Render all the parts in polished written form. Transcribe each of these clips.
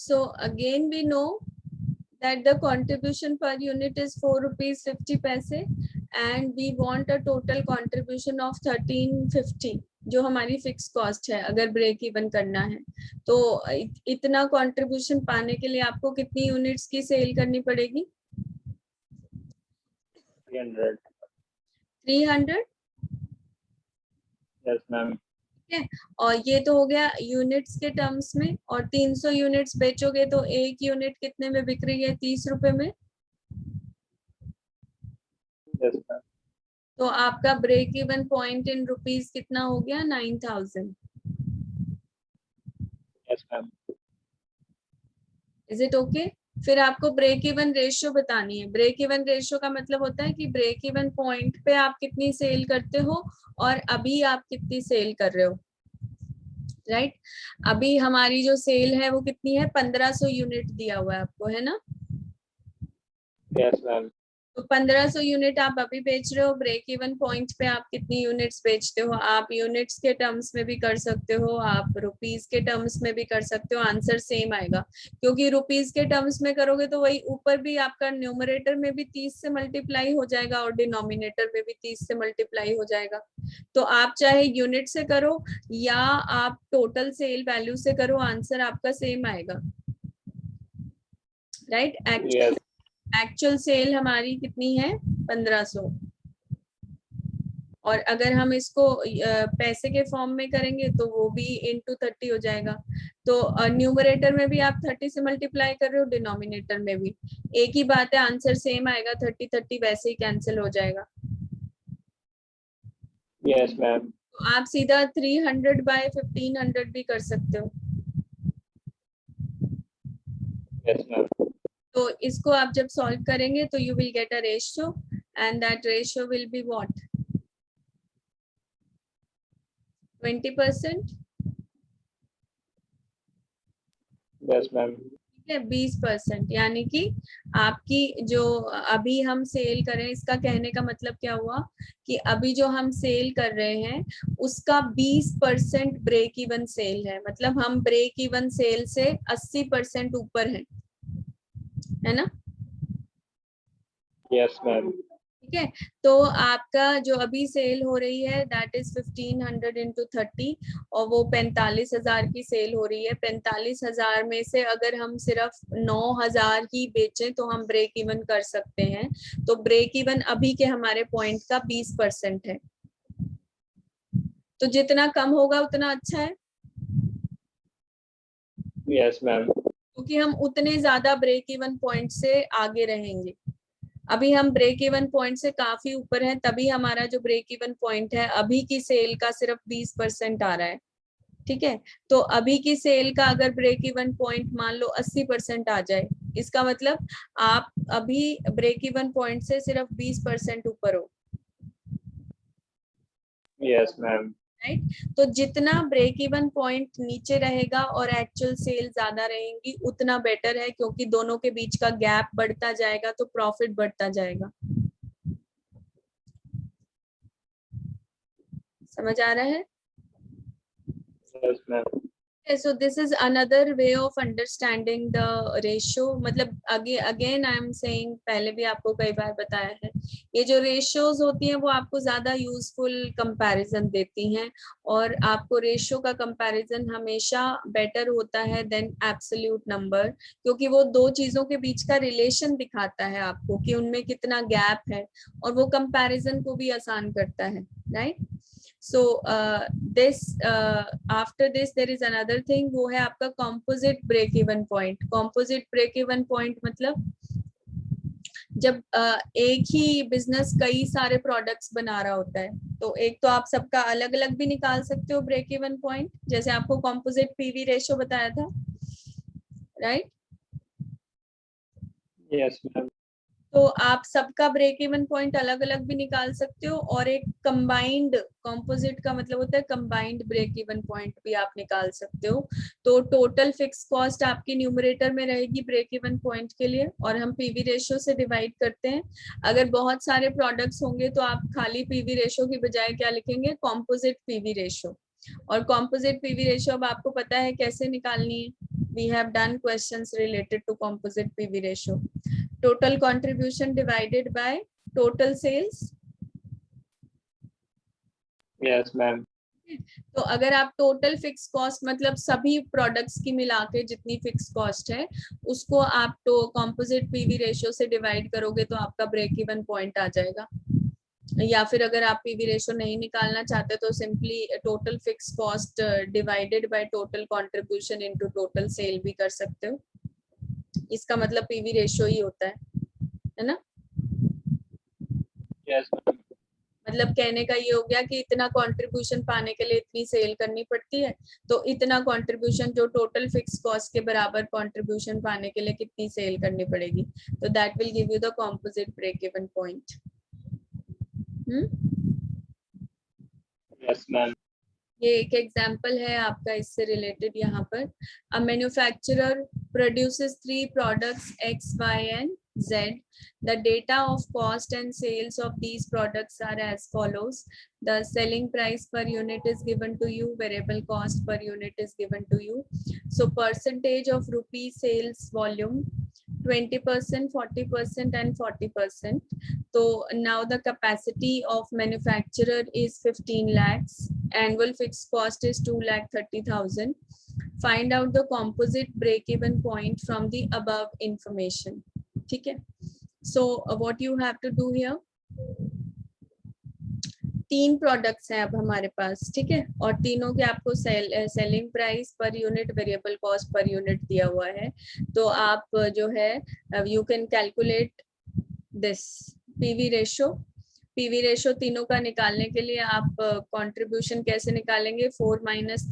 So again we know that the contribution per unit is 4 rupees 50 paise and we want a total contribution of 1350 जो हमारी fix cost है अगर break even करना है। तो इतना कंट्रीब्यूशन पाने के लिए आपको कितनी यूनिट्स की सेल करनी पड़ेगी? 300। 300? Yes ma'am. ठीक है, और ये तो हो गया यूनिट्स के टर्म्स में। और 300 यूनिट्स बेचोगे तो एक यूनिट कितने में बिक रही है? 30 रुपए में। Yes ma'am. तो आपका break even point in rupees कितना हो गया? 9000। Yes ma'am. Is it okay? फिर आपको ब्रेक इवन रेशियो बतानी है। ब्रेक इवन रेशियो का मतलब होता है कि ब्रेक इवन पॉइंट पे आप कितनी सेल करते हो और अभी आप कितनी सेल कर रहे हो, राइट? अभी हमारी जो सेल है वो कितनी है? 1500 यूनिट दिया हुआ है आपको, है ना? Yes ma'am. तो 1500 यूनिट आप अभी बेच रहे हो। ब्रेक इवन पॉइंट पे आप कितनी यूनिट्स बेचते हो? आप यूनिट्स के टर्म्स में भी कर सकते हो, आप रुपीस के टर्म्स में भी कर सकते हो, आंसर सेम आएगा। क्योंकि रुपीस के टर्म्स में करोगे तो वही ऊपर भी आपका न्यूमरेटर में भी 30 से मल्टीप्लाई हो जाएगा और डिनोमिनेटर में भी 30 से मल्टीप्लाई हो जाएगा। तो आप चाहे यूनिट से करो या आप टोटल सेल वैल्यू से करो, आंसर आपका सेम आएगा, राइट? एक्चुअल सेल हमारी कितनी है? 1500। और अगर हम इसको पैसे के फॉर्म में करेंगे तो वो भी into 30 हो जाएगा। तो न्यूमरेटर में भी आप 30 से मल्टीप्लाई कर रहे हो, डिनोमिनेटर में भी एक ही बात है, आंसर सेम आएगा। 30 वैसे ही कैंसिल हो जाएगा। Yes ma'am. तो आप सीधा 300 बाय 1500 भी कर सकते हो। Yes ma'am. तो इसको आप जब सॉल्व करेंगे तो you will get a ratio and that ratio will be what? 20%। Yes ma'am. ठीक है, 20%। यानी कि आपकी जो अभी हम सेल करें, इसका कहने का मतलब क्या हुआ कि अभी जो हम सेल कर रहे हैं उसका 20% ब्रेक इवन सेल है। मतलब हम ब्रेक इवन सेल से 80% ऊपर है ना? Yes ma'am. ठीक है, तो आपका जो अभी सेल हो रही है दैट इज 1500 इंटू 30 और वो 45,000 की सेल हो रही है। 45,000 में से अगर हम सिर्फ 9,000 ही बेचें तो हम ब्रेक इवन कर सकते हैं। तो ब्रेक इवन अभी के हमारे पॉइंट का 20% है। तो जितना कम होगा उतना अच्छा है। Yes ma'am. क्योंकि हम उतने ज्यादा ब्रेक इवन पॉइंट से आगे रहेंगे। अभी हम ब्रेक इवन पॉइंट से काफी ऊपर हैं, तभी हमारा जो ब्रेक इवन पॉइंट है अभी की सेल का सिर्फ 20% आ रहा है। ठीक है, तो अभी की सेल का अगर ब्रेक इवन पॉइंट मान लो 80% आ जाए, इसका मतलब आप अभी ब्रेक इवन पॉइंट से सिर्फ 20% ऊपर हो। Yes ma'am. राइट? तो जितना ब्रेक इवन पॉइंट नीचे रहेगा और एक्चुअल सेल ज्यादा रहेंगी उतना बेटर है, क्योंकि दोनों के बीच का गैप बढ़ता जाएगा तो प्रॉफिट बढ़ता जाएगा। समझ आ रहा है? Yes ma'am. So this is another way of understanding the ratio। मतलब again I am saying, पहले भी आपको कई बार बताया है, ये जो ratios होती हैं वो आपको ज्यादा useful comparison देती हैं और आपको ratio का comparison हमेशा better होता है than absolute number, क्योंकि वो दो चीजों के बीच का relation दिखाता है आपको कि उनमें कितना gap है और वो comparison को भी आसान करता है, right? So after this there is another thing, वो है आपका composite break even point। composite break even point मतलब जब एक ही बिजनेस कई सारे प्रोडक्ट्स बना रहा होता है, तो एक तो आप सबका अलग अलग भी निकाल सकते हो ब्रेक इवन पॉइंट, जैसे आपको composite PV रेशियो बताया था, राइट? Yes ma'am. तो आप सबका ब्रेक इवन पॉइंट अलग अलग भी निकाल सकते हो और एक कंबाइंड, कंपोजिट का मतलब होता है कंबाइंड ब्रेक इवन पॉइंट भी आप निकाल सकते हो। तो टोटल फिक्स कॉस्ट आपकी न्यूमरेटर में रहेगी ब्रेक इवन पॉइंट के लिए और हम पीवी रेशियो से डिवाइड करते हैं। अगर बहुत सारे प्रोडक्ट्स होंगे तो आप खाली पीवी रेशियो की बजाय क्या लिखेंगे? Composite PV ratio. और कॉम्पोजिट पीवी रेशियो अब आपको पता है कैसे निकालनी है। we have done questions related to composite PV ratio. Total contribution divided by total sales. Yes, ma'am. तो अगर आप टोटल फिक्स कॉस्ट मतलब सभी प्रोडक्ट्स की मिला के जितनी फिक्स कॉस्ट है उसको आप तो कंपोजिट पीवी रेशियो से डिवाइड करोगे तो आपका ब्रेक इवन पॉइंट आ जाएगा। या फिर अगर आप पीवी रेशियो नहीं निकालना चाहते तो simply total fix cost divided by total contribution into total sale भी कर सकते हो। इसका मतलब पीवी रेशियो ही होता है ना। Yes, ma'am. मतलब कहने का ये हो गया कि इतना कंट्रीब्यूशन पाने के लिए इतनी सेल करनी पड़ती है, तो इतना कंट्रीब्यूशन जो टोटल फिक्स कॉस्ट के बराबर कंट्रीब्यूशन पाने के लिए कितनी सेल करनी पड़ेगी, तो that will give you the composite break even point. Yes, ma'am. ये एक एग्जांपल है आपका इससे रिलेटेड यहाँ पर। A manufacturer produces 3 products X, Y and Z. The data of cost and sales of these products are as follows. The selling price per unit is given to you, variable cost per unit is given to you. So percentage of rupee sales volume 20%, 40% and 40%. So now the capacity of manufacturer is 15 lakhs. Annual fixed cost is 2,30,000. Find out the composite break-even point from the above information. ठीक है। So what you have to do here, 3 products हैं अब हमारे पास, ठीक है, और तीनों के आपको selling price per unit, variable cost per unit दिया हुआ है। तो आप जो है you can calculate this PV ratio. PV ratio तीनों का निकालने के लिए आप कंट्रीब्यूशन कैसे निकालेंगे, 4 -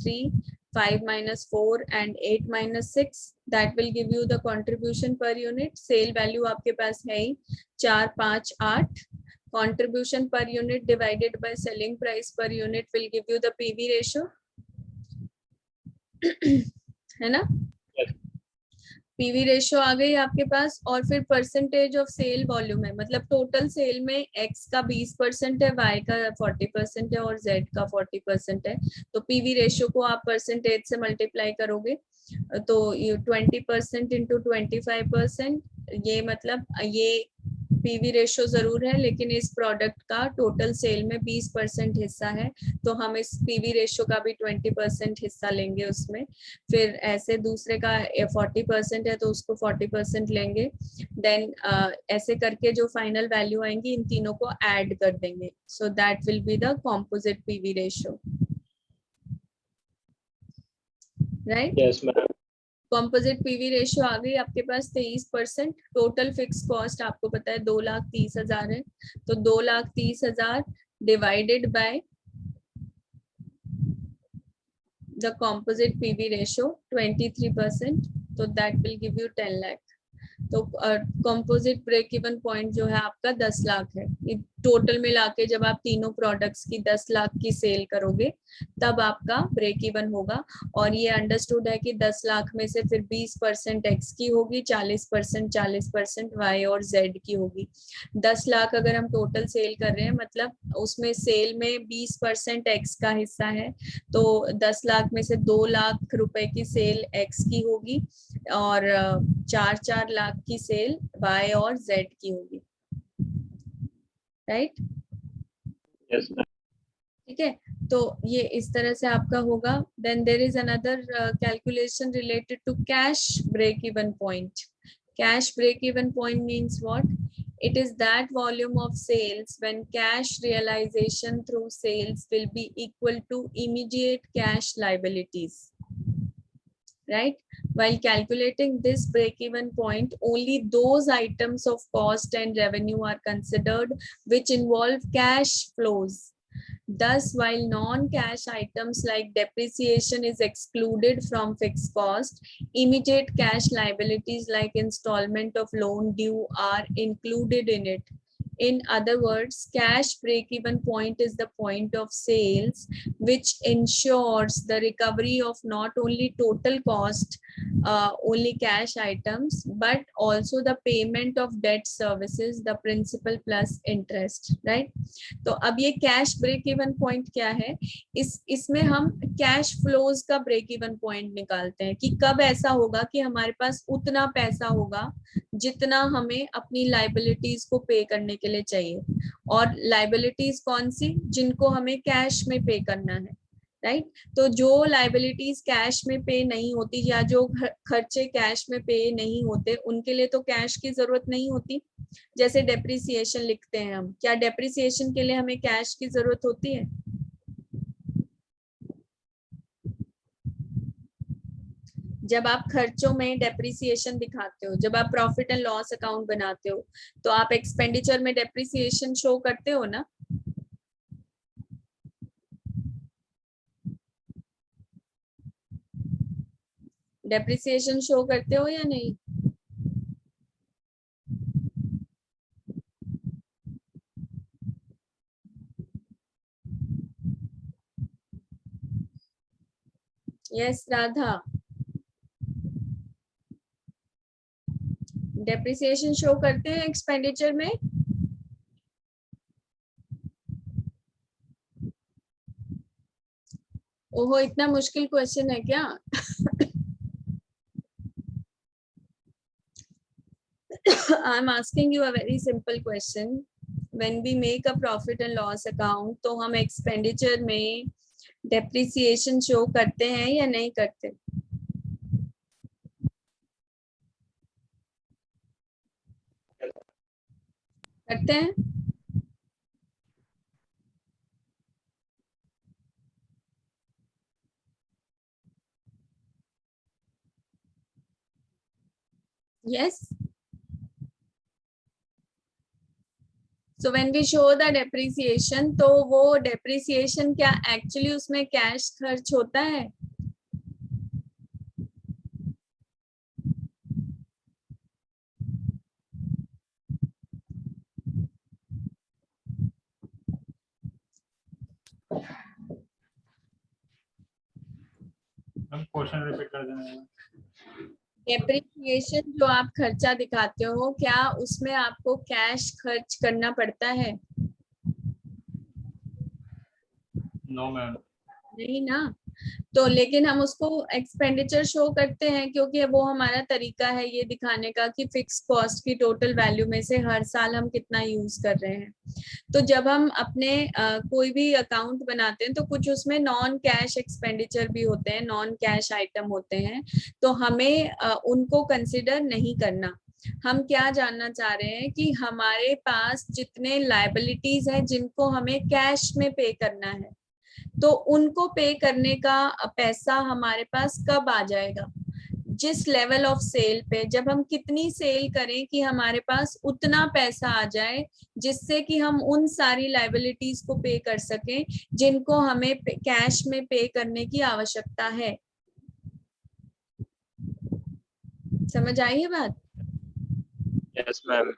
3, 5 - 4 and 8 - 6, that will give you the contribution per unit. Sale value आपके पास है ही 4, 5, 8. Contribution per unit divided by selling price per unit will give you the PV ratio. है ना। Yes. पीवी रेशियो आ गई आपके पास, और फिर परसेंटेज ऑफ सेल वॉल्यूम है, मतलब टोटल सेल में X का 20% है, Y का 40% है और Z का 40% है। तो पीवी रेशियो को आप परसेंटेज से मल्टीप्लाई करोगे तो 20% इंटू 25%, ये मतलब ये पीवी रेशियो जरूर है, लेकिन इस प्रोडक्ट का टोटल सेल में 20% हिस्सा है, तो हम इस पीवी रेशियो का भी 20% हिस्सा लेंगे उसमें। फिर ऐसे दूसरे का 40% है तो उसको 40% लेंगे। देन ऐसे करके जो फाइनल वैल्यू आएंगी इन तीनों को ऐड कर देंगे। So that will be the composite PV ratio, right. Yes, ma'am. Composite PV ratio आ गई आपके पास 23%। टोटल फिक्स कॉस्ट आपको पता है 2,30,000 है, तो 2,30,000 divided by the composite PV ratio 23%, so that will give you 10 lakh. तो कंपोजिट ब्रेक इवन पॉइंट जो है आपका 10 लाख है। टोटल मिला के जब आप तीनों प्रोडक्ट्स की 10 लाख की सेल करोगे तब आपका ब्रेक इवन होगा। और ये अंडरस्टूड है कि 10 लाख में से फिर 20% X की होगी, 40% Y और Z की होगी। 10 लाख अगर हम टोटल सेल कर रहे हैं मतलब उसमें सेल में 20% X का हिस्सा है, तो 10 लाख में से 2 लाख रुपए की सेल X की होगी और 4 लाख की सेल Y और Z की होगी, राइट। Yes, ma'am. ठीक है, तो ये इस तरह से आपका होगा। Then there is another calculation related to cash break even point. Cash break even point means what? It is that volume of sales when cash realization through sales will be equal to immediate cash liabilities, right? While calculating this break-even point, only those items of cost and revenue are considered which involve cash flows. Thus, while non-cash items like depreciation is excluded from fixed cost, immediate cash liabilities like installment of loan due are included in it. In other words, cash break-even point is the point of sales which ensures the recovery of not only total cost only cash items, but also the payment of debt services, the principal plus interest, right? तो अब ये cash break even point क्या है, इसमें हम cash flows का break even point निकालते हैं कि कब ऐसा होगा कि हमारे पास उतना पैसा होगा जितना हमें अपनी लाइबिलिटीज को पे करने के लिए चाहिए, और लाइबिलिटीज कौन सी, जिनको हमें कैश में पे करना है, राइट? तो जो लाइबिलिटीज कैश में पे नहीं होती या जो खर्चे कैश में पे नहीं होते, उनके लिए तो कैश की जरूरत नहीं होती। जैसे डेप्रिसिएशन लिखते हैं हम, क्या डेप्रिसिएशन के लिए हमें कैश की जरूरत होती है? जब आप खर्चों में डेप्रिसिएशन दिखाते हो, जब आप प्रॉफिट एंड लॉस अकाउंट बनाते हो, तो आप एक्सपेंडिचर में डेप्रिसिएशन शो करते हो ना? डेप्रिसिएशन शो करते हो या नहीं? यस राधा, डेप्रिसिएशन शो करते हैं एक्सपेंडिचर में? ओहो, इतना मुश्किल क्वेश्चन है क्या? I'm asking you a very simple question. When we make a profit and loss account, तो हम एक्सपेंडिचर में डेप्रिसिएशन शो करते हैं या नहीं करते? करते हैं? Yes. So when we show the depreciation, तो वो depreciation क्या actually उसमें कैश खर्च होता है? क्वेश्चन रिपीट कर देना। डेप्रिसिएशन जो आप खर्चा दिखाते हो, क्या उसमें आपको कैश खर्च करना पड़ता है? No ma'am. नहीं ना। तो लेकिन हम उसको एक्सपेंडिचर शो करते हैं क्योंकि वो हमारा तरीका है ये दिखाने का कि फिक्स कॉस्ट की टोटल वैल्यू में से हर साल हम कितना यूज कर रहे हैं। तो जब हम अपने कोई भी अकाउंट बनाते हैं तो कुछ उसमें नॉन कैश एक्सपेंडिचर भी होते हैं, नॉन कैश आइटम होते हैं, तो हमें उनको कंसिडर नहीं करना। हम क्या जानना चाह रहे हैं कि हमारे पास जितने लायबिलिटीज हैं जिनको हमें कैश में पे करना है, तो उनको पे करने का पैसा हमारे पास कब आ जाएगा? जिस लेवल ऑफ सेल पे, जब हम कितनी सेल करें कि हमारे पास उतना पैसा आ जाए जिससे कि हम उन सारी लायबिलिटीज को पे कर सकें जिनको हमें कैश में पे करने की आवश्यकता है। समझ आई है बात? Yes, ma'am.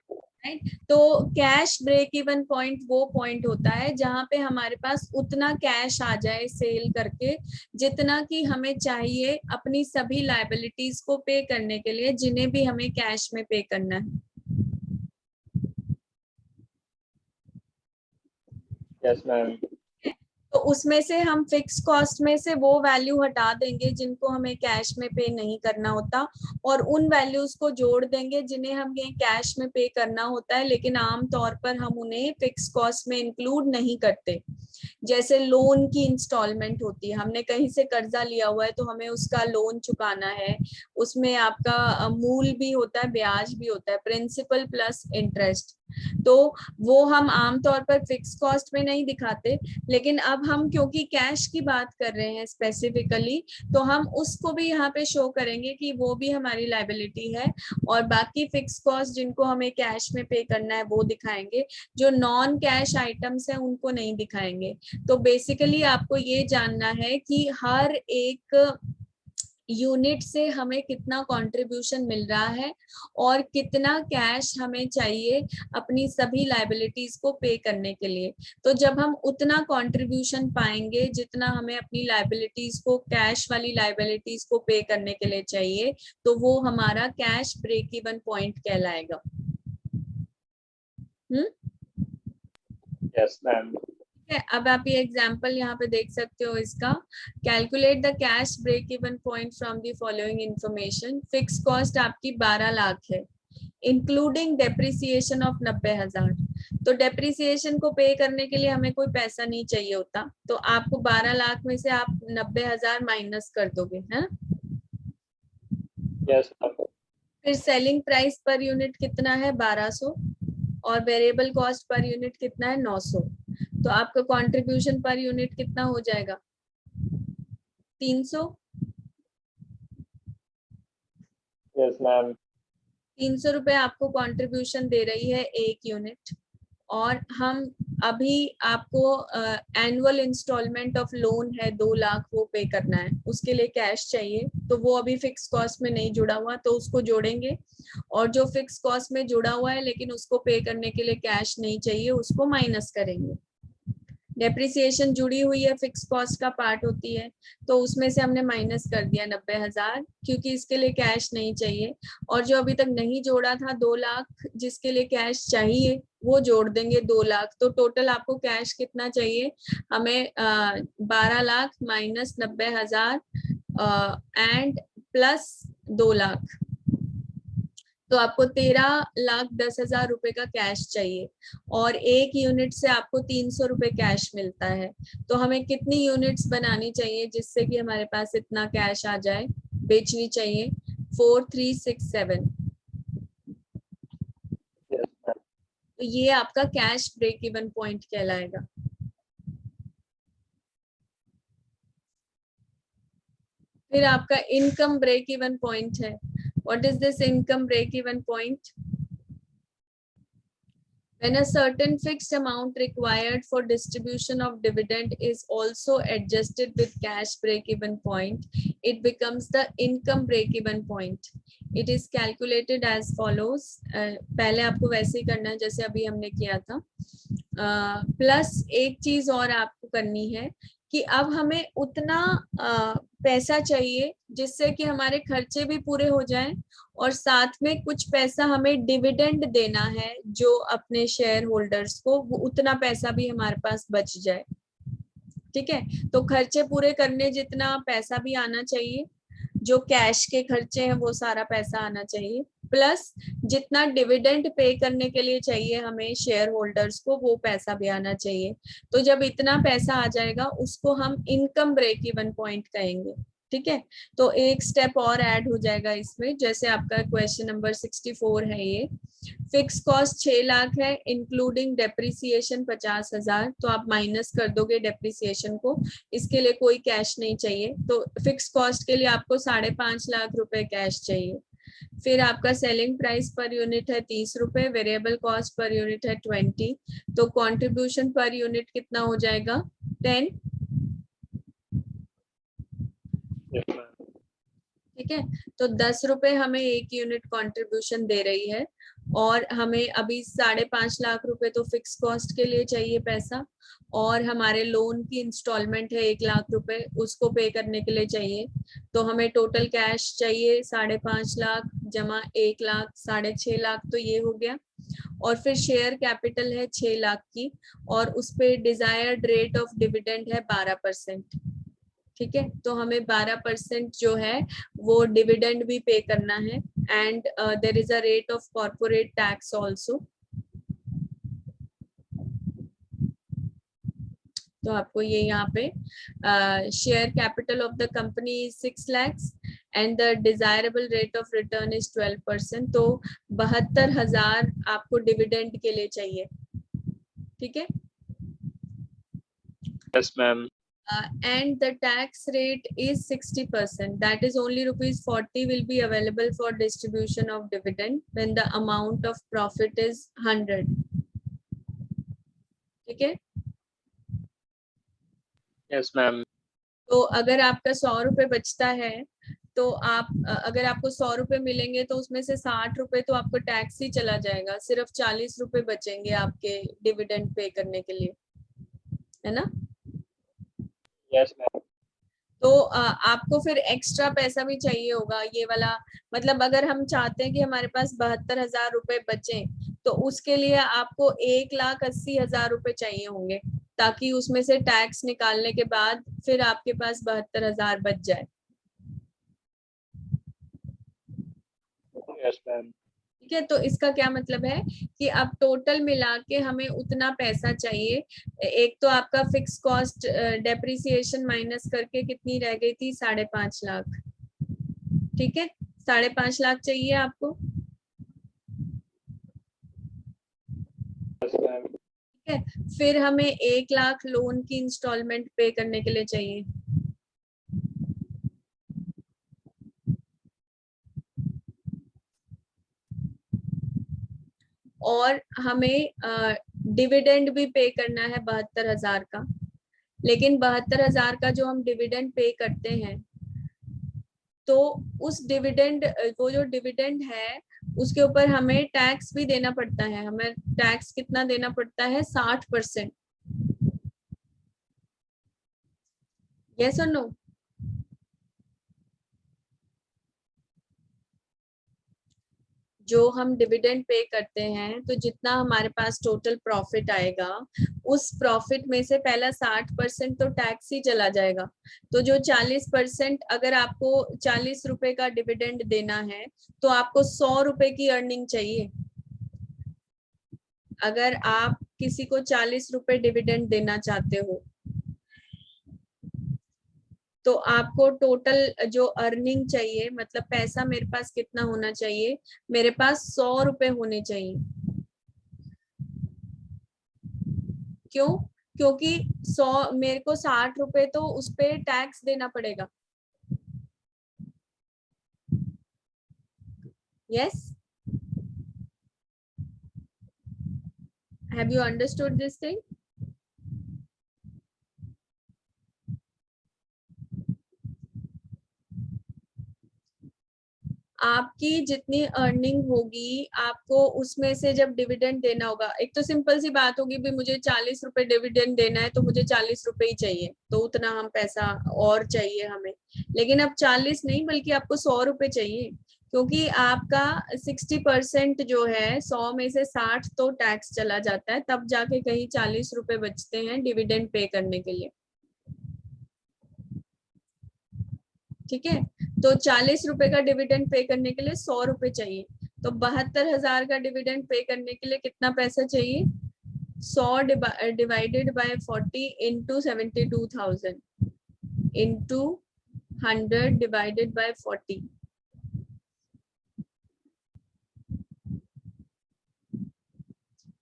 राइट? तो कैश ब्रेक इवन पॉइंट वो पॉइंट होता है जहां पे हमारे पास उतना कैश आ जाए सेल करके जितना कि हमें चाहिए अपनी सभी लायबिलिटीज को पे करने के लिए, जिन्हें भी हमें कैश में पे करना है। Yes, ma'am. तो उसमें से हम फिक्स कॉस्ट में से वो वैल्यू हटा देंगे जिनको हमें कैश में पे नहीं करना होता, और उन वैल्यूज को जोड़ देंगे जिन्हें हमें कैश में पे करना होता है, लेकिन आम तौर पर हम उन्हें फिक्स कॉस्ट में इंक्लूड नहीं करते। जैसे लोन की इंस्टॉलमेंट होती है, हमने कहीं से कर्जा लिया हुआ है तो हमें उसका लोन चुकाना है, उसमें आपका मूल भी होता है, ब्याज भी होता है, प्रिंसिपल प्लस इंटरेस्ट। तो वो हम आमतौर पर फिक्स कॉस्ट में नहीं दिखाते, लेकिन अब हम क्योंकि कैश की बात कर रहे हैं स्पेसिफिकली, तो हम उसको भी यहाँ पे शो करेंगे कि वो भी हमारी लायबिलिटी है, और बाकी फिक्स कॉस्ट जिनको हमें कैश में पे करना है वो दिखाएंगे, जो नॉन कैश आइटम्स हैं उनको नहीं दिखाएंगे। तो बेसिकली आपको ये जानना है कि हर एक यूनिट से हमें कितना कंट्रीब्यूशन मिल रहा है और कितना कैश हमें चाहिए अपनी सभी लायबिलिटीज को पे करने के लिए। तो जब हम उतना कंट्रीब्यूशन पाएंगे जितना हमें अपनी लायबिलिटीज को, कैश वाली लायबिलिटीज को पे करने के लिए चाहिए, तो वो हमारा कैश ब्रेक इवन पॉइंट कहलाएगा। Yes, ma'am. ठीक है, अब आप ये एग्जांपल यहाँ पे देख सकते हो इसका। Calculate the cash break even point from the following information. Fix cost आपकी 12 लाख है, इंक्लूडिंग डेप्रिसिएशन ऑफ 90,000। तो डेप्रिसिएशन को पे करने के लिए हमें कोई पैसा नहीं चाहिए होता, तो आपको 12 लाख में से आप 90,000 माइनस कर दोगे, है। Yes, ma'am. फिर सेलिंग प्राइस पर यूनिट कितना है, 1200, और वेरिएबल कॉस्ट पर यूनिट कितना है, 900। तो आपका कंट्रीब्यूशन पर यूनिट कितना हो जाएगा, 300। Yes, ma'am. 300 रुपए आपको कंट्रीब्यूशन दे रही है एक यूनिट, और हम अभी आपको एनुअल इंस्टॉलमेंट ऑफ लोन है 2 लाख, वो पे करना है, उसके लिए कैश चाहिए। तो वो अभी फिक्स कॉस्ट में नहीं जुड़ा हुआ, तो उसको जोड़ेंगे, और जो फिक्स कॉस्ट में जुड़ा हुआ है लेकिन उसको पे करने के लिए कैश नहीं चाहिए, उसको माइनस करेंगे। डेप्रिसिएशन जुड़ी हुई है, फिक्स कॉस्ट का पार्ट होती है, तो उसमें से हमने माइनस कर दिया 90,000, क्योंकि इसके लिए कैश नहीं चाहिए। और जो अभी तक नहीं जोड़ा था 2 लाख, जिसके लिए कैश चाहिए, वो जोड़ देंगे 2 लाख। तो टोटल आपको कैश कितना चाहिए, हमें 12 lakh minus 90,000 and plus 2 lakh, तो आपको 13,10,000 रुपए का कैश चाहिए, और एक यूनिट से आपको 300 रुपए कैश मिलता है। तो हमें कितनी यूनिट्स बनानी चाहिए जिससे कि हमारे पास इतना कैश आ जाए, बेचनी चाहिए, 4367। Yes, ma'am. तो ये आपका कैश ब्रेक इवन पॉइंट कहलाएगा। फिर आपका इनकम ब्रेक इवन पॉइंट है। What is this income break even point? When a certain fixed amount required for distribution of dividend is also adjusted with cash break-even point, it becomes the income break-even point. It is calculated as follows. पहले आपको वैसे ही करना है जैसे अभी हमने किया था। प्लस एक चीज और आपको करनी है कि अब हमें उतना पैसा चाहिए जिससे कि हमारे खर्चे भी पूरे हो जाएं, और साथ में कुछ पैसा हमें डिविडेंड देना है जो अपने शेयर होल्डर्स को, वो उतना पैसा भी हमारे पास बच जाए। ठीक है, तो खर्चे पूरे करने जितना पैसा भी आना चाहिए, जो कैश के खर्चे हैं वो सारा पैसा आना चाहिए, प्लस जितना डिविडेंड पे करने के लिए चाहिए हमें शेयर होल्डर्स को, वो पैसा भी आना चाहिए। तो जब इतना पैसा आ जाएगा उसको हम इनकम ब्रेक इवन पॉइंट कहेंगे। ठीक है, तो एक स्टेप और ऐड हो जाएगा इसमें, जैसे आपका क्वेश्चन नंबर 64 है ये। फिक्स कॉस्ट 6 लाख है, इंक्लूडिंग डेप्रिसिएशन 50,000, तो आप माइनस कर दोगे डेप्रिसिएशन को, इसके लिए कोई कैश नहीं चाहिए, तो फिक्स कॉस्ट के लिए आपको 5.5 लाख रुपए कैश चाहिए। फिर आपका सेलिंग प्राइस पर यूनिट है 30 रुपए, वेरिएबल कॉस्ट पर यूनिट है 20, तो कंट्रीब्यूशन पर यूनिट कितना हो जाएगा, 10। Yes, ma'am. ठीक है, तो 10 रुपए हमें एक यूनिट कंट्रीब्यूशन दे रही है, और हमें अभी 5.5 लाख रुपए तो फिक्स कॉस्ट के लिए चाहिए पैसा, और हमारे लोन की इंस्टॉलमेंट है 1 लाख रुपए, उसको पे करने के लिए चाहिए। तो हमें टोटल कैश चाहिए 5.5 लाख जमा 1 लाख, 6.5 लाख, तो ये हो गया। और फिर शेयर कैपिटल है 6 लाख की, और उस पे डिजायर्ड रेट ऑफ डिविडेंड है 12%। ठीक है, तो हमें 12% जो है वो डिविडेंड भी पे करना है, and there is a rate of corporate tax also. तो आपको ये यहाँ पे share capital of the company is 6 lakhs and the desirable rate of return is 12%, तो 72,000 आपको डिविडेंड के लिए चाहिए। ठीक है, Yes, ma'am. And the tax rate is 60%. That is only ₹40 will be available for distribution of dividend when the amount of profit is 100. ठीक है, Yes, ma'am. तो अगर आपका 100 रुपए बचता है तो आप अगर आपको 100 रुपए मिलेंगे तो उसमें से 60 रुपए तो आपको टैक्स ही चला जाएगा, सिर्फ 40 रुपए बचेंगे आपके डिविडेंड पे करने के लिए, है ना। Yes, ma'am. तो आपको फिर एक्स्ट्रा पैसा भी चाहिए होगा ये वाला, मतलब अगर हम चाहते हैं कि हमारे पास 72,000 रुपए बचे, तो उसके लिए आपको 1,80,000 रुपए चाहिए होंगे, ताकि उसमें से टैक्स निकालने के बाद फिर आपके पास 72,000 बच जाए। Yes, ma'am. ठीक है, तो इसका क्या मतलब है कि अब टोटल मिला के हमें उतना पैसा चाहिए। एक तो आपका फिक्स कॉस्ट डेप्रिसिएशन माइनस करके कितनी रह गई थी, 5.5 लाख। ठीक है, 5.5 लाख चाहिए आपको। Yes, ma'am. ठीक है, फिर हमें 1 लाख लोन की इंस्टॉलमेंट पे करने के लिए चाहिए। और हमें डिविडेंड भी पे करना है 72,000 का, लेकिन 72,000 का जो हम डिविडेंड पे करते हैं, तो उस डिविडेंड, वो जो डिविडेंड है उसके ऊपर हमें टैक्स भी देना पड़ता है। हमें टैक्स कितना देना पड़ता है, 60%। यस और नो। जो हम डिविडेंड पे करते हैं, तो जितना हमारे पास टोटल प्रॉफिट आएगा, उस प्रॉफिट में से पहला 60% तो टैक्स ही चला जाएगा। तो जो 40%, अगर आपको 40 रुपए का डिविडेंड देना है तो आपको 100 रुपए की अर्निंग चाहिए। अगर आप किसी को 40 रुपए डिविडेंड देना चाहते हो, तो आपको टोटल जो अर्निंग चाहिए, मतलब पैसा मेरे पास कितना होना चाहिए, मेरे पास 100 रुपए होने चाहिए। क्यों? क्योंकि 100, मेरे को 60 रुपए तो उस पे टैक्स देना पड़ेगा। Yes, have you understood this thing? आपकी जितनी अर्निंग होगी, आपको उसमें से जब डिविडेंड देना होगा, एक तो सिंपल सी बात होगी भी मुझे 40 रुपए डिविडेंड देना है, तो मुझे 40 रुपए ही चाहिए, तो उतना हम पैसा और चाहिए हमें। लेकिन अब 40 नहीं, बल्कि आपको 100 रुपए चाहिए, क्योंकि आपका 60% जो है, 100 में से 60 तो टैक्स चला जाता है, तब जाके कहीं 40 रुपए बचते हैं डिविडेंड पे करने के लिए। ठीक है, तो 40 रुपए का डिविडेंड पे करने के लिए 100 रुपए चाहिए, तो 72,000 का डिविडेंड पे करने के लिए कितना पैसा चाहिए, 100 divided by 40 into 72,000 into 100 divided by 40।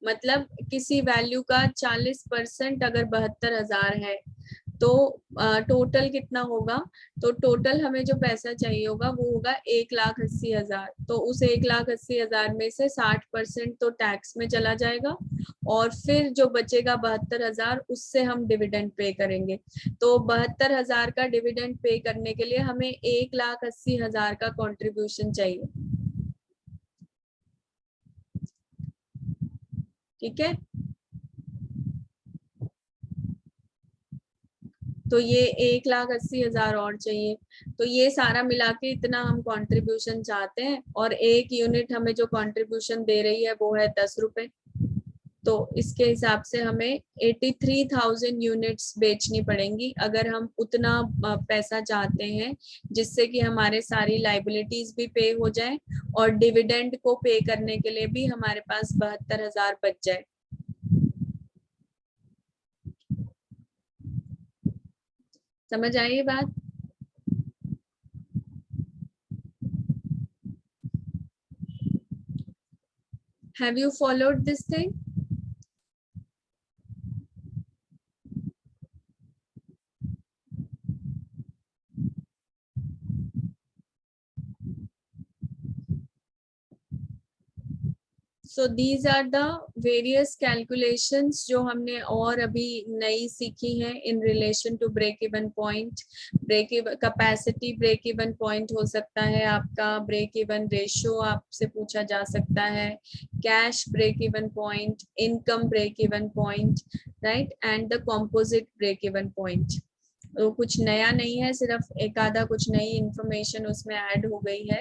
मतलब किसी वैल्यू का 40% अगर 72,000 है, तो टोटल कितना होगा, तो टोटल हमें जो पैसा चाहिए होगा वो होगा 1,80,000। तो उस 1,80,000 में से 60% तो टैक्स में चला जाएगा, और फिर जो बचेगा 72,000, उससे हम डिविडेंड पे करेंगे। तो 72,000 का डिविडेंड पे करने के लिए हमें 1,80,000 का कॉन्ट्रीब्यूशन चाहिए। ठीक है, तो ये 1,80,000 और चाहिए। तो ये सारा मिला के इतना हम कंट्रीब्यूशन चाहते हैं, और एक यूनिट हमें जो कंट्रीब्यूशन दे रही है वो है 10 रुपए। तो इसके हिसाब से हमें 83,000 यूनिट्स बेचनी पड़ेंगी, अगर हम उतना पैसा चाहते हैं, जिससे कि हमारे सारी लाइबिलिटीज भी पे हो जाए, और डिविडेंड को पे करने के लिए भी हमारे पास 72,000 बच जाए। समझ आई ये बात? Have you followed this thing? So these are the various calculations जो हमने और अभी नई सीखी हैं in relation to break even point. break even capacity break even point हो सकता है आपका, break even ratio आपसे पूछा जा सकता है, cash break even point, income break even point, right, and the composite break even point. तो कुछ नया नहीं है, सिर्फ एक आधा कुछ नई इंफॉर्मेशन उसमें ऐड हो गई है.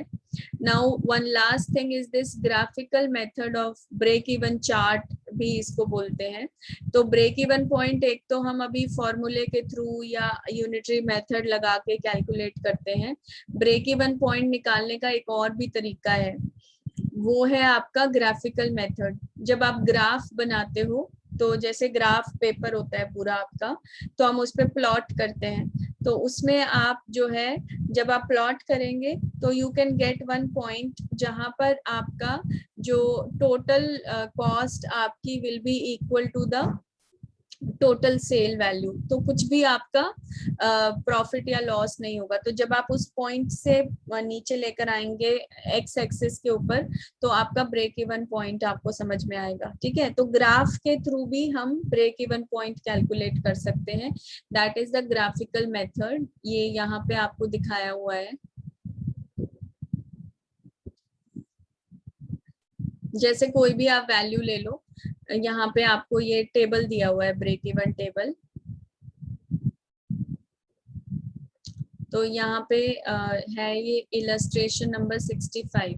Now one last thing is this graphical method of break even chart भी इसको बोलते हैं. तो ब्रेक इवन पॉइंट एक तो हम अभी फॉर्मूले के थ्रू या यूनिटरी मेथड लगा के कैलकुलेट करते हैं. ब्रेक इवन पॉइंट निकालने का एक और भी तरीका है, वो है आपका ग्राफिकल मेथड. जब आप ग्राफ बनाते हो तो जैसे ग्राफ पेपर होता है पूरा आपका, तो हम उस पे प्लॉट करते हैं. तो उसमें आप जो है जब आप प्लॉट करेंगे तो you can get one point जहां पर आपका जो टोटल कॉस्ट आपकी will be equal to the total sale value. तो कुछ भी आपका प्रॉफिट या लॉस नहीं होगा. तो जब आप उस पॉइंट से नीचे लेकर आएंगे एक्स एक्सिस के ऊपर, तो आपका ब्रेक इवन पॉइंट आपको समझ में आएगा. ठीक है, तो ग्राफ के थ्रू भी हम ब्रेक इवन पॉइंट कैलकुलेट कर सकते हैं. That is the graphical method. ये यहाँ पे आपको दिखाया हुआ है. जैसे कोई भी आप वैल्यू ले लो, यहाँ पे आपको ये टेबल दिया हुआ है, ब्रेक इवन टेबल. तो यहाँ पे है ये illustration number 65.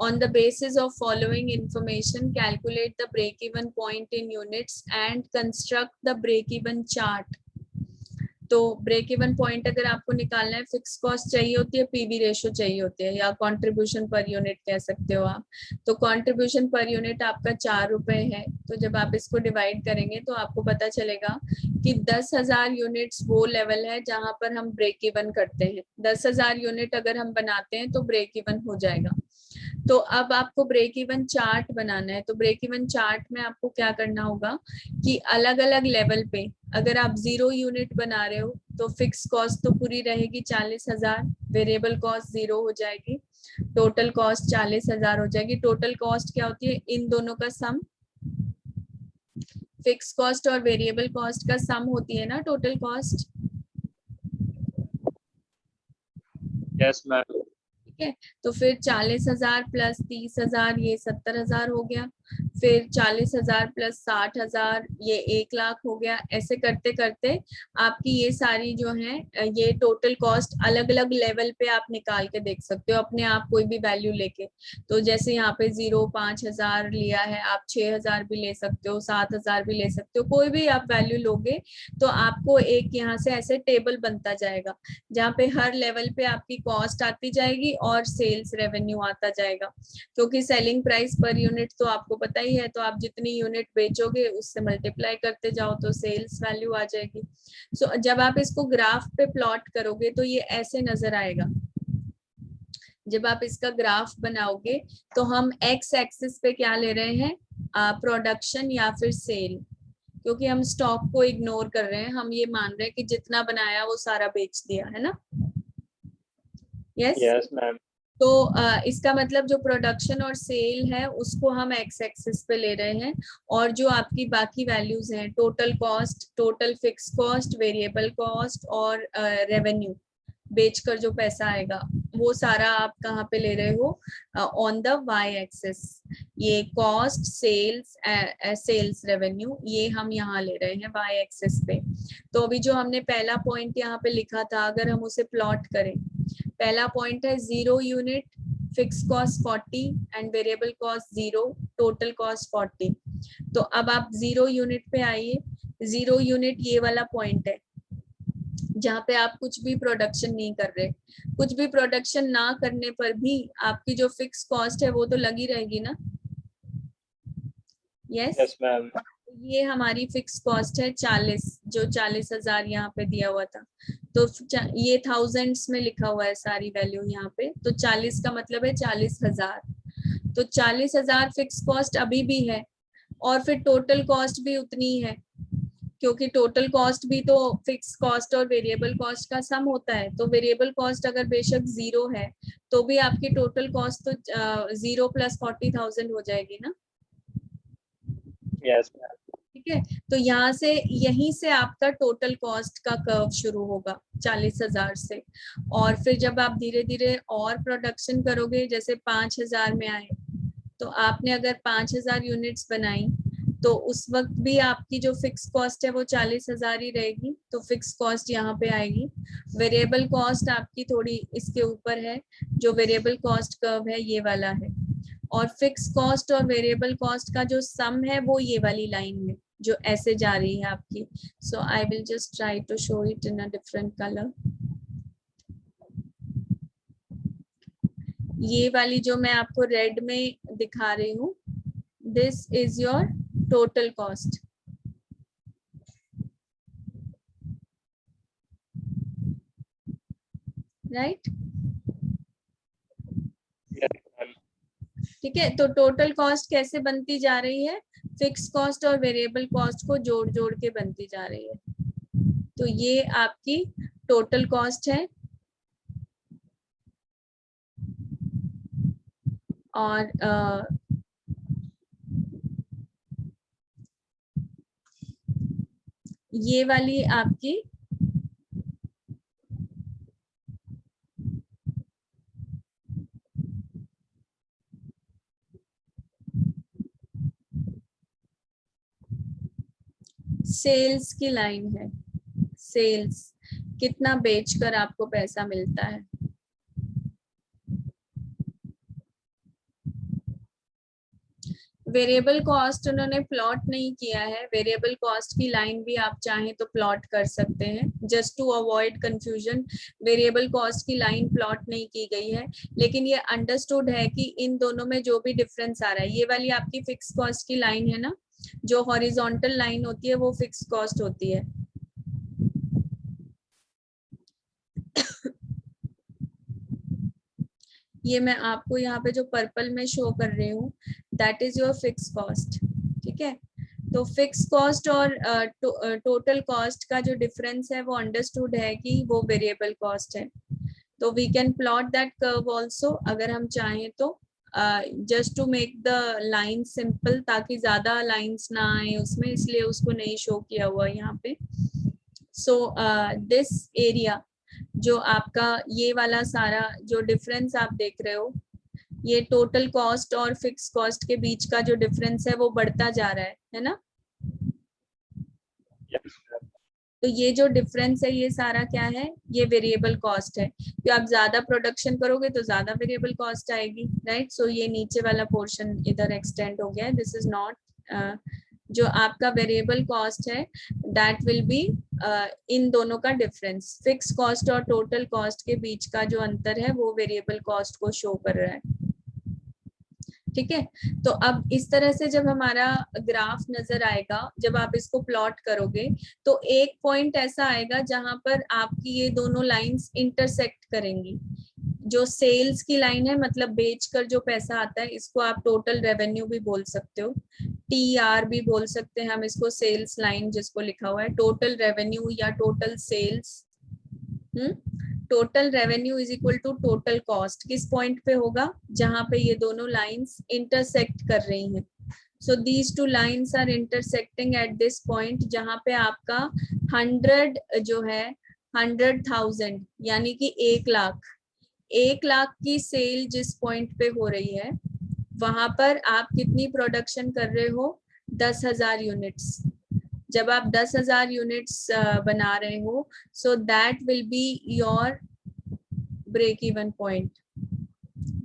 On the basis of following information calculate the break even point in units and construct the break even chart. तो ब्रेक इवन पॉइंट अगर आपको निकालना है, फिक्स कॉस्ट चाहिए होती है, पीवी रेशियो चाहिए होती है, या कंट्रीब्यूशन पर यूनिट कह सकते हो आप. तो कंट्रीब्यूशन पर यूनिट आपका 4 रुपए है. तो जब आप इसको डिवाइड करेंगे तो आपको पता चलेगा कि 10,000 यूनिट्स वो लेवल है जहां पर हम ब्रेक इवन करते हैं. 10,000 यूनिट अगर हम बनाते हैं तो ब्रेक इवन हो जाएगा. तो अब आपको ब्रेक इवन चार्ट बनाना है. तो ब्रेक इवन चार्ट में आपको क्या करना होगा कि अलग अलग लेवल पे अगर आप 0 यूनिट बना रहे हो तो फिक्स कॉस्ट तो पूरी रहेगी 40,000, वेरिएबल कॉस्ट 0 हो जाएगी, टोटल कॉस्ट 40,000 हो जाएगी. टोटल कॉस्ट क्या होती है? इन दोनों का सम. फिक्स कॉस्ट और वेरिएबल कॉस्ट का सम होती है ना टोटल कॉस्ट. Yes ma'am. ठीक है, तो फिर 40,000 प्लस 30,000 ये 70,000 हो गया. फिर 40,000 प्लस 60,000 ये 1 लाख हो गया. ऐसे करते करते आपकी ये सारी जो है ये टोटल कॉस्ट अलग अलग लेवल पे आप निकाल के देख सकते हो अपने आप, कोई भी वैल्यू लेके. तो जैसे यहाँ पे 0 5,000 लिया है, आप 6,000 भी ले सकते हो, 7,000 भी ले सकते हो. कोई भी आप वैल्यू लोगे तो आपको एक यहाँ से ऐसे टेबल बनता जाएगा जहाँ पे हर लेवल पे आपकी कॉस्ट आती जाएगी और सेल्स रेवेन्यू आता जाएगा. क्योंकि सेलिंग प्राइस पर यूनिट तो आपको पता ही है, तो आप जितनी यूनिट बेचोगे उससे मल्टीप्लाई करते जाओ तो सेल्स वैल्यू आ जाएगी. सो जब आप इसको ग्राफ पे प्लॉट करोगे तो ये ऐसे नजर आएगा. जब आप इसका ग्राफ बनाओगे तो हम एक्स एक्सिस पे क्या ले रहे हैं, प्रोडक्शन या फिर सेल. क्योंकि हम स्टॉक को इग्नोर कर रहे हैं, हम ये मान रहे हैं कि जितना बनाया वो सारा बेच दिया है ना. Yes ma'am. तो इसका मतलब जो प्रोडक्शन और सेल है उसको हम एक्स एक्सिस पे ले रहे हैं, और जो आपकी बाकी वैल्यूज हैं, total cost, total fix cost, variable cost और रेवेन्यू, बेचकर जो पैसा आएगा, वो सारा आप कहाँ पे ले रहे हो, ऑन द वाई एक्सिस. ये कॉस्ट, सेल्स, सेल्स रेवेन्यू, ये हम यहाँ ले रहे हैं वाई एक्सिस पे. तो अभी जो हमने पहला पॉइंट यहाँ पे लिखा था, अगर हम उसे प्लॉट करें, पहला पॉइंट है 0 unit, fix cost 40 and variable cost 0, total cost 40. तो अब आप 0 यूनिट पे आइए. 0 यूनिट ये वाला पॉइंट है जहाँ पे आप कुछ भी प्रोडक्शन नहीं कर रहे. कुछ भी प्रोडक्शन ना करने पर भी आपकी जो फिक्स कॉस्ट है वो तो लगी रहेगी ना. Yes ma'am. ये हमारी फिक्स कॉस्ट है 40, जो 40,000 यहाँ पे दिया हुआ था. तो ये थाउजेंड्स में लिखा हुआ है सारी वैल्यू यहाँ पे. तो 40 का मतलब है 40,000. तो 40,000 फिक्स कॉस्ट अभी भी है, और फिर टोटल कॉस्ट भी उतनी है, क्योंकि टोटल कॉस्ट भी तो फिक्स कॉस्ट और वेरिएबल कॉस्ट का सम होता है. तो वेरिएबल कॉस्ट अगर बेशक 0 है तो भी आपकी टोटल कॉस्ट तो 0 प्लस 40,000 हो जाएगी ना. Yes, ma'am. ठीक है, तो यहाँ से यहीं से आपका टोटल कॉस्ट का कर्व शुरू होगा 40,000 से, और फिर जब आप धीरे धीरे और प्रोडक्शन करोगे, जैसे 5,000 में आए, तो आपने अगर 5,000 यूनिट्स बनाई तो उस वक्त भी आपकी जो फिक्स कॉस्ट है वो 40,000 ही रहेगी, तो फिक्स कॉस्ट यहाँ पे आएगी। वेरिएबल कॉस्ट आपकी थोड़ी इसके ऊपर है, जो वेरिएबल कॉस्ट कर्व है ये वाला है, और फिक्स कॉस्ट और वेरिएबल कॉस्ट का जो सम है वो ये वाली लाइन है जो ऐसे जा रही है आपकी। So I will just try to show it in a different colour. ये वाली जो मैं आपको रेड में दिखा रही हूँ, this is your total cost. Right, Yes, ma'am. ठीक है, तो टोटल कॉस्ट कैसे बनती जा रही है, फिक्स कॉस्ट और वेरिएबल कॉस्ट को जोड़ जोड़ के बनती जा रही है। तो ये आपकी टोटल कॉस्ट है, और ये वाली आपकी सेल्स की लाइन है। सेल्स, कितना बेचकर आपको पैसा मिलता है। वेरिएबल कॉस्ट उन्होंने प्लॉट नहीं किया है, वेरिएबल कॉस्ट की लाइन भी आप चाहें तो प्लॉट कर सकते हैं, just to avoid confusion. Variable cost की लाइन प्लॉट नहीं की गई है, लेकिन ये अंडरस्टूड है कि इन दोनों में जो भी डिफरेंस आ रहा है, ये वाली आपकी फिक्स कॉस्ट की लाइन है ना, जो हॉरिजॉन्टल लाइन होती है वो फिक्स कॉस्ट होती है। ये मैं आपको यहाँ पे जो पर्पल में शो कर रही हूँ, that is your fix cost. ठीक है, तो फिक्स कॉस्ट और टोटल कॉस्ट का जो डिफरेंस है वो अंडरस्टूड है कि वो वेरिएबल कॉस्ट है। तो we can plot that curve also अगर हम चाहें तो, just to make the line simple, ताकि ज्यादा लाइंस ना आए उसमें, इसलिए उसको नहीं शो किया हुआ यहाँ पे। सो दिस एरिया जो आपका ये वाला सारा जो डिफरेंस आप देख रहे हो, ये टोटल कॉस्ट और फिक्स कॉस्ट के बीच का जो डिफरेंस है वो बढ़ता जा रहा है ना। Yes, ma'am. तो ये जो डिफरेंस है ये सारा क्या है, ये वेरिएबल कॉस्ट है, कि आप ज्यादा प्रोडक्शन करोगे तो ज्यादा वेरिएबल कॉस्ट आएगी। राइट, सो ये नीचे वाला पोर्शन इधर एक्सटेंड हो गया है, दिस इज नॉट जो आपका वेरिएबल कॉस्ट है, दैट विल बी इन दोनों का डिफरेंस। फिक्स कॉस्ट और टोटल कॉस्ट के बीच का जो अंतर है वो वेरिएबल कॉस्ट को शो कर रहा है। ठीक है, तो अब इस तरह से जब हमारा ग्राफ नजर आएगा, जब आप इसको प्लॉट करोगे, तो एक पॉइंट ऐसा आएगा जहां पर आपकी ये दोनों लाइंस इंटरसेक्ट करेंगी। जो सेल्स की लाइन है, मतलब बेचकर जो पैसा आता है, इसको आप टोटल रेवेन्यू भी बोल सकते हो, TR भी बोल सकते हैं हम इसको, सेल्स लाइन जिसको लिखा हुआ है टोटल रेवेन्यू या total sales. Total revenue is equal to total cost किस पॉइंट पे होगा, जहां पे ये दोनों लाइंस इंटरसेक्ट कर रही हैं। So these two lines are intersecting at this point, जहां पे आपका 100 जो है 100,000 यानी कि 1 लाख की सेल जिस पॉइंट पे हो रही है, वहां पर आप कितनी प्रोडक्शन कर रहे हो, 10,000 यूनिट्स। जब आप 10,000 यूनिट्स बना रहे हो, so that will be your break even point.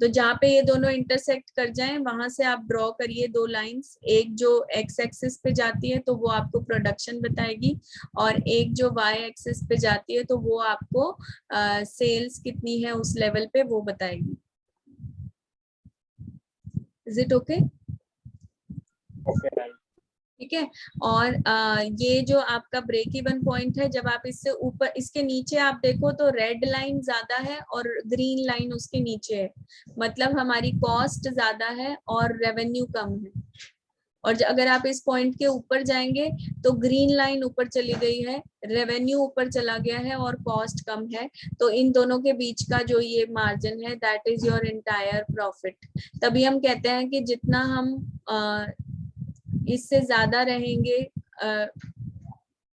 तो जहाँ पे ये दोनों इंटरसेक्ट कर जाएं, वहां से आप ड्रॉ करिए दो लाइंस, एक जो एक्स एक्सिस पे जाती है तो वो आपको प्रोडक्शन बताएगी, और एक जो वाई एक्सिस पे जाती है तो वो आपको सेल्स कितनी है उस लेवल पे वो बताएगी। Is it okay? Okay, ma'am. ठीक है, और ये जो आपका ब्रेक इवन पॉइंट है, जब आप इससे ऊपर, इसके नीचे आप देखो तो रेड लाइन ज्यादा है और ग्रीन लाइन उसके नीचे है, मतलब हमारी कॉस्ट ज्यादा है और रेवेन्यू कम है। और अगर आप इस पॉइंट के ऊपर जाएंगे तो ग्रीन लाइन ऊपर चली गई है, रेवेन्यू ऊपर चला गया है और कॉस्ट कम है। तो इन दोनों के बीच का जो ये मार्जिन है, that is your entire profit. तभी हम कहते हैं कि जितना हम इससे ज्यादा रहेंगे,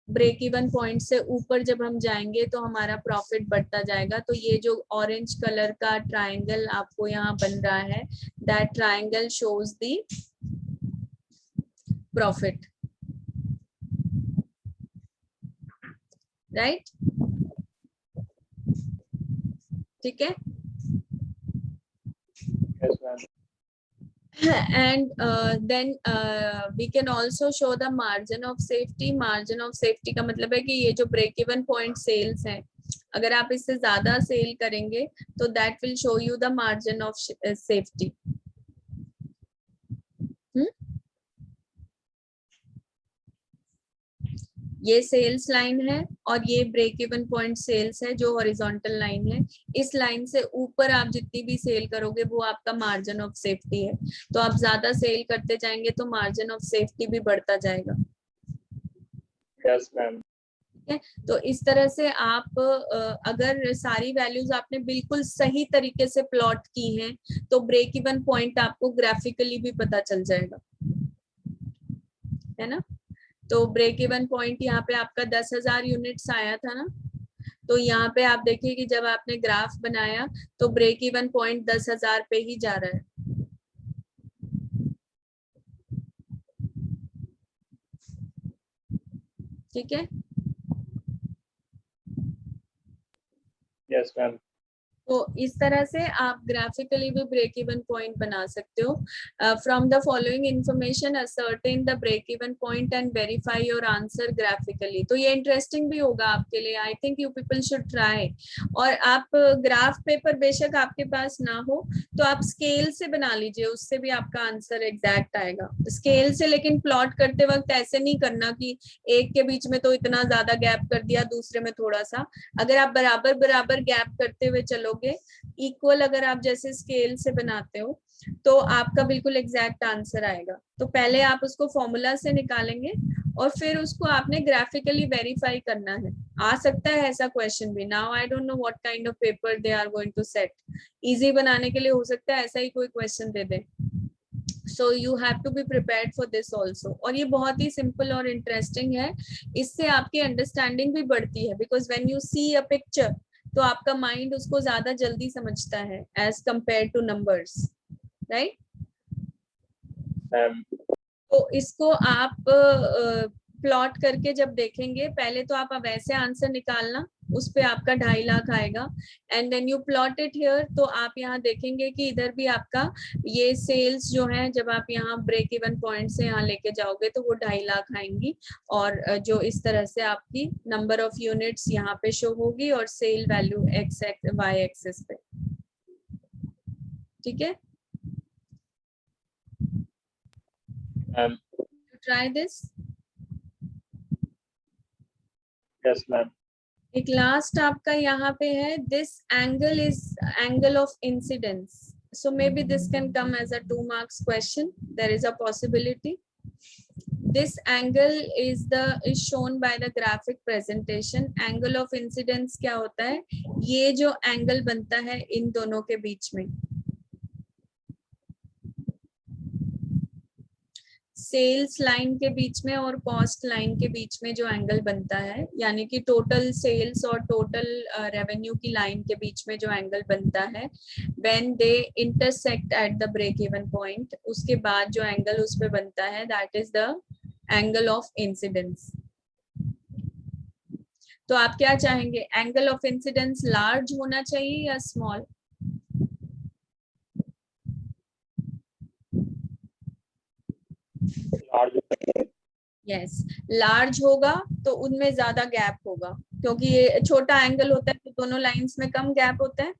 ब्रेक इवन पॉइंट से ऊपर जब हम जाएंगे तो हमारा प्रॉफिट बढ़ता जाएगा। तो ये जो ऑरेंज कलर का ट्रायंगल आपको यहाँ बन रहा है, that triangle shows the profit, right? ठीक है। Yes, ma'am. And then we can also show the margin of safety. Margin of safety का मतलब है कि ये जो break even point sales है, अगर आप इससे ज्यादा सेल करेंगे तो that will show you the margin of safety. ये सेल्स लाइन है और ये ब्रेक इवन पॉइंट सेल्स है जो हॉरिजॉन्टल लाइन है। इस लाइन से ऊपर आप जितनी भी सेल करोगे वो आपका मार्जिन ऑफ सेफ्टी है। तो आप ज्यादा सेल करते जाएंगे तो मार्जिन ऑफ सेफ्टी भी बढ़ता जाएगा। Yes, ma'am. ठीक है, तो इस तरह से आप अगर सारी वैल्यूज आपने बिल्कुल सही तरीके से प्लॉट की हैं तो ब्रेक इवन पॉइंट आपको ग्राफिकली भी पता चल जाएगा, है ना। तो ब्रेक इवन पॉइंट यहाँ पे आपका 10,000 यूनिट्स आया था ना, तो यहाँ पे आप देखिए कि जब आपने ग्राफ बनाया तो ब्रेक इवन पॉइंट 10,000 पे ही जा रहा है। ठीक है, Yes, ma'am. तो इस तरह से आप ग्राफिकली भी ब्रेक इवन पॉइंट बना सकते हो। From the following information ascertain the break even point and verify your answer graphically. तो ये इंटरेस्टिंग भी होगा आपके लिए, I think you people should try. और आप ग्राफ पेपर बेशक आपके पास ना हो तो आप स्केल से बना लीजिए, उससे भी आपका आंसर एग्जैक्ट आएगा स्केल से। लेकिन प्लॉट करते वक्त ऐसे नहीं करना कि एक के बीच में तो इतना ज्यादा गैप कर दिया, दूसरे में थोड़ा सा। अगर आप बराबर बराबर गैप करते हुए चलोगे, इक्वल अगर आप जैसे स्केल से बनाते हो तो आपका बिल्कुल एग्जैक्ट आंसर आएगा। तो पहले आप उसको फॉर्मूला से निकालेंगे और फिर उसको आपने ग्राफिकली वेरीफाई करना है। आ सकता है ऐसा क्वेश्चन भी। Now I don't know what kind of paper they are going to set. Easy बनाने के लिए हो सकता है ऐसा ही कोई क्वेश्चन दे दे। So you have to be prepared for this also. और ये बहुत ही सिंपल और इंटरेस्टिंग है, इससे आपकी अंडरस्टैंडिंग भी बढ़ती है। Because when you see a picture तो आपका माइंड उसको ज्यादा जल्दी समझता है as compared to numbers, right? तो इसको आप प्लॉट करके जब देखेंगे, पहले तो आप वैसे आंसर निकालना, उस पे आपका 2.5 लाख आएगा। And then you plot it here, तो आप यहाँ देखेंगे कि इधर भी आपका ये सेल्स जो है, जब आप यहाँ ब्रेक इवन पॉइंट से यहाँ लेके जाओगे तो वो 2.5 लाख आएंगी। और जो इस तरह से आपकी नंबर ऑफ यूनिट्स यहाँ पे शो होगी और sale value X Y axis पे। ठीक है, ट्राई दिस। Yes, ma'am. एक लास्ट आपका यहाँ पे है, this angle is angle of incidence. So maybe this can come as a 2 marks question. There is a possibility. This angle is shown by the graphic presentation. Angle of incidence क्या होता है? ये जो angle बनता है इन दोनों के बीच में, सेल्स लाइन के बीच में और कॉस्ट लाइन के बीच में जो एंगल बनता है, यानी कि टोटल सेल्स और टोटल रेवेन्यू की लाइन के बीच में जो एंगल बनता है, when they intersect at the break even point, उसके बाद जो एंगल उस पे बनता है, that is the angle of incidence. तो आप क्या चाहेंगे, एंगल ऑफ इंसिडेंस लार्ज होना चाहिए या स्मॉल? यस, लार्ज होगा तो उनमें ज्यादा गैप होगा, क्योंकि ये छोटा एंगल होता है तो दोनों लाइंस में कम गैप होता है।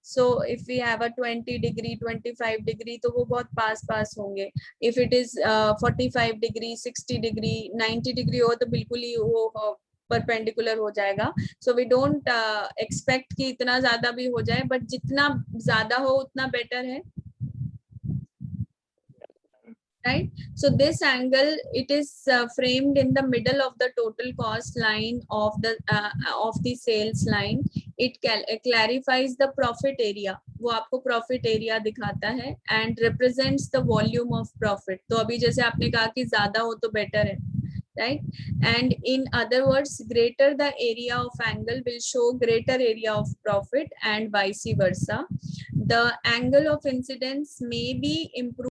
So if we have a 20 degree 25 degree तो वो बहुत पास पास होंगे। If it is 45 degree 60 degree 90 degree हो तो बिल्कुल ही वो परपेंडिकुलर हो जाएगा। सो वी डोंट एक्सपेक्ट कि इतना ज्यादा भी हो जाए, बट जितना ज्यादा हो उतना बेटर है, right? So this angle, it is framed in the middle of the total cost line of the sales line. It clarifies the profit area, वो आपको प्रॉफिट एरिया दिखाता है, and represents the volume of profit. तो अभी जैसे आपने कहा कि ज्यादा हो तो बेटर है, right? And in other words, greater the area of angle will show greater area of profit, and vice versa. The angle of incidence may be improved